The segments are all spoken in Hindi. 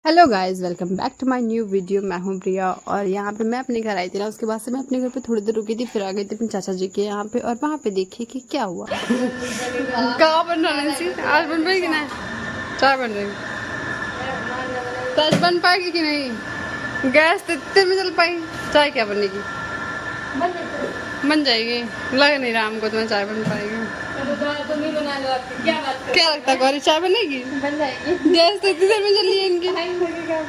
Hello guys, welcome back to my new video. मैं हूं प्रिया और यहाँ पे मैं अपने घर आई थी ना। उसके बाद से मैं अपने घर पे थोड़ी देर रुकी थी, फिर आ गई थी अपने चाचा जी के यहाँ पे। और वहाँ पे देखिए कि क्या हुआ। क्या बन रहा है? आज बन पाएगी ना? चाय बन रही तो आज बन पाएगी कि नहीं? गैस तो इतने में चल पाई। चाय क्या बनेगी? बन जाएगी। लग नहीं रहा हमको तुम्हें चाय बन पाएगी। तो नहीं बना लो आपकी क्या बात क्या लगता है गौरी, चाय बनेगी? बन जाएगी। गैस तो इतनी देर में चली है इनकी। टाइम लगेगा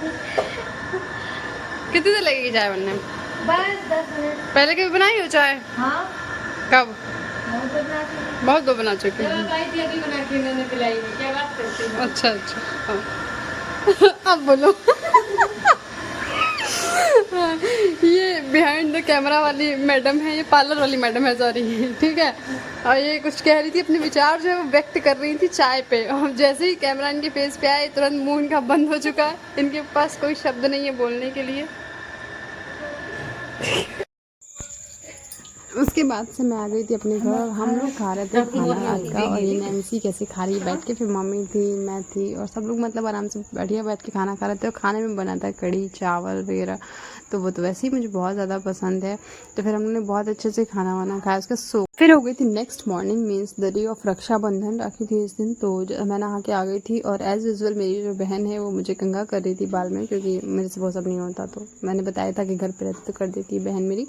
कितनी देर लगेगी चाय बनने में? बस 10 मिनट। पहले कभी बनाई हो चाय? हाँ कब? बहुत बना चुकी बहुत दो बना चुकी जब हूँ। आप आई थी अभी बना के मैंने पिलाई है। क्या बात करती हो? अच्छा अच्छा, हाँ। अब बोलो। ये बिहाइंड द कैमरा वाली मैडम है, ये पार्लर वाली मैडम है, सॉरी। ठीक है। और ये कुछ कह रही थी, अपने विचार जो है वो व्यक्त कर रही थी चाय पे। और जैसे ही कैमरा इनके फेस पे आए तुरंत मुंह इनका बंद हो चुका है। इनके पास कोई शब्द नहीं है बोलने के लिए। उसके बाद से मैं आ गई थी अपने घर और हम लोग खा रहे थे खाना रात का। और ये नैन्सी कैसे खा रही है बैठ के, फिर मम्मी थी, मैं थी और सब लोग मतलब आराम से बढ़िया बैठ के खाना खा रहे थे। और खाने में बना था कढ़ी चावल वगैरह, तो वो तो वैसे ही मुझे बहुत ज़्यादा पसंद है। तो फिर हमने बहुत अच्छे से खाना वाना खाया। उसका सो फिर हो गई थी next morning, means the day of Rakshabandhan. Rakhi थी इस दिन, तो मैं नहा के आ गई थी। और एज़ यूजुअल मेरी जो बहन है वो मुझे कंघा कर रही थी बाल में, क्योंकि मेरे से वो सब नहीं होता। तो मैंने बताया था कि घर पे रहती तो कर देती है बहन मेरी।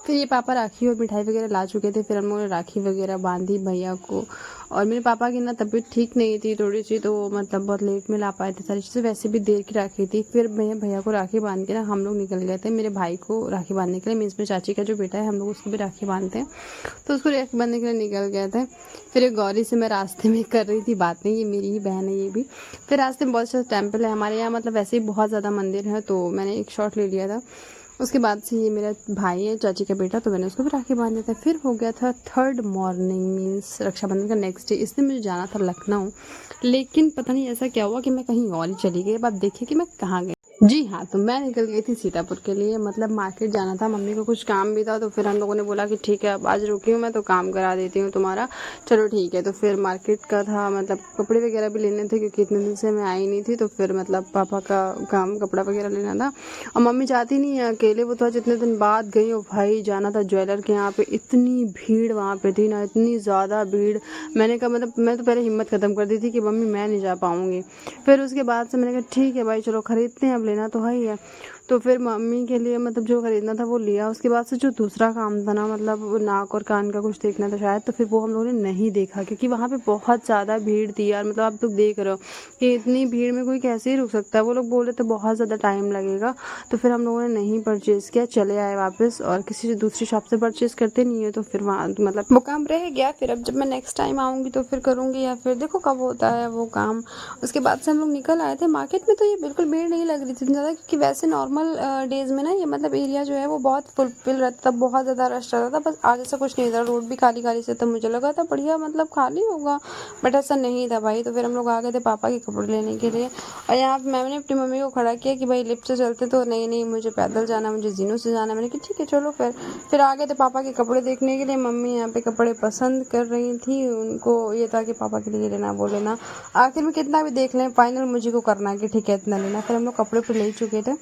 फिर ये पापा राखी और मिठाई वगैरह ला चुके थे। फिर हम लोगों ने राखी वगैरह बांधी भैया को। और मेरे पापा की ना तबीयत ठीक नहीं थी थोड़ी सी, तो वो मतलब बहुत लेट में ला पाए थे सारी चीज़ें। वैसे भी देर की राखी थी। फिर मैं भैया को राखी बांध के ना हम लोग निकल गए थे मेरे भाई को राखी बांधने के लिए। मीन्स मेरी चाची का जो बेटा है, हम लोग उसको भी राखी बांधते हैं, तो उसको राखी बांधने के लिए निकल गए थे। फिर एक गौरी से मैं रास्ते में कर रही थी बातें, ये मेरी ही बहन है ये भी। फिर रास्ते में बहुत सारे टेम्पल है हमारे यहाँ, मतलब वैसे ही बहुत ज़्यादा मंदिर है, तो मैंने एक शॉट ले लिया था। उसके बाद से ये मेरा भाई है चाची का बेटा, तो मैंने उसको भी राखी बांध दिया था। फिर हो गया था थर्ड मॉर्निंग, मीन्स रक्षाबंधन का नेक्स्ट डे। इस दिन मुझे जाना था लखनऊ, लेकिन पता नहीं ऐसा क्या हुआ कि मैं कहीं और ही चली गई। अब आप देखिए कि मैं कहाँ गई। जी हाँ, तो मैं निकल गई थी सीतापुर के लिए, मतलब मार्केट जाना था। मम्मी को कुछ काम भी था, तो फिर हम लोगों ने बोला कि ठीक है अब आज रुकी हूँ मैं तो काम करा देती हूँ तुम्हारा। चलो ठीक है। तो फिर मार्केट का था, मतलब कपड़े वगैरह भी लेने थे, क्योंकि इतने दिन से मैं आई नहीं थी। तो फिर मतलब पापा का काम कपड़ा वगैरह लेना था। और मम्मी चाहती नहीं है अकेले, वो तो आज इतने दिन बाद गई। और भाई जाना था ज्वेलर के यहाँ पे, इतनी भीड़ वहाँ पे थी ना, इतनी ज़्यादा भीड़। मैंने कहा मतलब मैं तो पहले हिम्मत ख़त्म कर दी थी कि मम्मी मैं नहीं जा पाऊँगी। फिर उसके बाद से मैंने कहा ठीक है भाई चलो खरीदते हैं, अब लेना तो है ही है। तो फिर मम्मी के लिए मतलब जो खरीदना था वो लिया। उसके बाद से जो दूसरा काम था ना, मतलब वो नाक और कान का कुछ देखना था शायद, तो फिर वो हम लोगों ने नहीं देखा, क्योंकि वहाँ पे बहुत ज़्यादा भीड़ थी यार। मतलब आप लोग देख रहे हो कि इतनी भीड़ में कोई कैसे ही रुक सकता है। वो लोग बोले तो बहुत ज़्यादा टाइम लगेगा। तो फिर हम लोगों ने नहीं परचेज़ किया, चले आए वापस। और किसी दूसरी शॉप से परचेज़ करते नहीं है, तो फिर वहाँ मतलब वो काम रह गया। फिर अब जब मैं नेक्स्ट टाइम आऊँगी तो फिर करूँगी, या फिर देखो कब होता है वो काम। उसके बाद से हम लोग निकल आए थे मार्केट में। तो ये बिल्कुल भीड़ नहीं लग रही थी ज़्यादा, क्योंकि वैसे नॉर्मल डेज़ में ना ये मतलब एरिया जो है वो बहुत फुलफिल रहता था, बहुत ज़्यादा रश रहता था। बस आगे से कुछ नहीं था, रोड भी खाली खाली से था। मुझे लगा था बढ़िया मतलब खाली होगा, बट ऐसा नहीं था भाई। तो फिर हम लोग आ गए थे पापा के कपड़े लेने के लिए। और यहाँ पे मैंने अपनी मम्मी को खड़ा किया कि भाई लिफ्ट से चलते, तो नहीं नहीं मुझे पैदल जाना, मुझे जीनों से जाना। मैंने कहा ठीक है चलो। फिर आ गए थे पापा के कपड़े देखने के लिए। मम्मी यहाँ पे कपड़े पसंद कर रही थी, उनको ये था कि पापा के लिए लेना वो लेना। आखिर में कितना भी देख लें, फाइनल मुझे को करना है कि ठीक है इतना लेना। फिर हम लोग कपड़े पे ले चुके थे,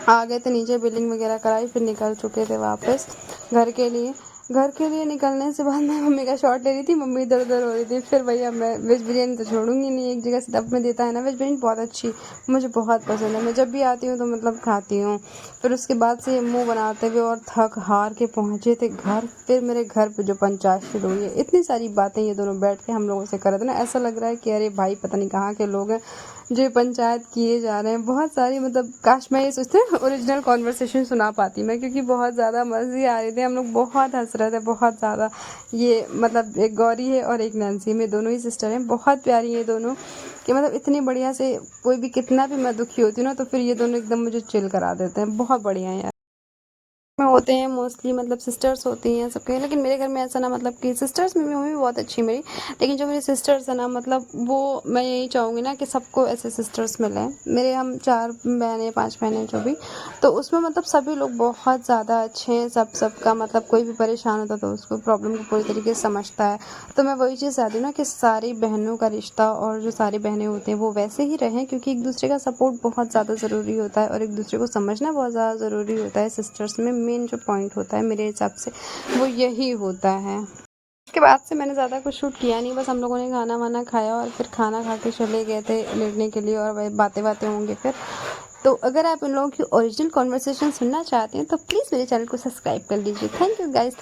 आ गए थे नीचे, बिलिंग वगैरह कराई, फिर निकल चुके थे वापस घर के लिए। घर के लिए निकलने से बाद मैं मम्मी का शॉट ले रही थी, मम्मी इधर उधर हो रही थी। फिर भैया मैं वेज बिरयानी तो छोड़ूंगी नहीं, एक जगह सीतापुर में देता है ना वेज बिरयानी, बहुत अच्छी, मुझे बहुत पसंद है। मैं जब भी आती हूँ तो मतलब खाती हूँ। फिर उसके बाद से मुँह बनाते हुए और थक हार के पहुँचे थे घर। फिर मेरे घर पे जो पंचायत शुरू हुई है, इतनी सारी बातें ये दोनों बैठ के हम लोगों से कर रहे थे ना, ऐसा लग रहा है कि अरे भाई पता नहीं कहाँ के लोग हैं जो पंचायत किए जा रहे हैं। बहुत सारी मतलब काश मैं ये सोचती हूँ ओरिजिनल कॉन्वर्सेशन सुना पाती मैं, क्योंकि बहुत ज़्यादा मज़े आ रहे थे। हम लोग बहुत हंस रहे थे बहुत ज़्यादा। ये मतलब एक गौरी है और एक नैन्सी, में दोनों ही सिस्टर हैं, बहुत प्यारी है दोनों, कि मतलब इतनी बढ़िया से कोई भी कितना भी मैं दुखी होती हूँ ना, तो फिर ये दोनों एकदम मुझे चिल करा देते हैं। बहुत बढ़िया है यार। में होते हैं मोस्टली, मतलब सिस्टर्स होती हैं सबके, लेकिन मेरे घर में ऐसा ना, मतलब कि सिस्टर्स में मम्मी भी बहुत अच्छी है मेरी, लेकिन जो मेरी सिस्टर्स है ना, मतलब वो मैं यही चाहूँगी ना कि सबको ऐसे सिस्टर्स मिलें। मेरे हम 4 बहनें 5 बहनें जो भी, तो उसमें मतलब सभी लोग बहुत ज़्यादा अच्छे हैं, सबका मतलब कोई भी परेशान होता तो उसको प्रॉब्लम को पूरी तरीके से समझता है। तो मैं वही चीज़ चाहती हूँ ना कि सारी बहनों का रिश्ता और जो सारी बहनें होती हैं वो वैसे ही रहें, क्योंकि एक दूसरे का सपोर्ट बहुत ज़्यादा ज़रूरी होता है और एक दूसरे को समझना बहुत ज़्यादा ज़रूरी होता है। सिस्टर्स में मेन जो पॉइंट होता है मेरे हिसाब से वो यही होता है। उसके बाद से मैंने ज़्यादा कुछ शूट किया नहीं, बस हम लोगों ने खाना वाना खाया और फिर खाना खा के चले गए थे लेटने के लिए, और वही बातें होंगी फिर। तो अगर आप इन लोगों की ओरिजिनल कॉन्वर्सेशन सुनना चाहते हैं तो प्लीज़ मेरे चैनल को सब्सक्राइब कर लीजिए। Thank you guys.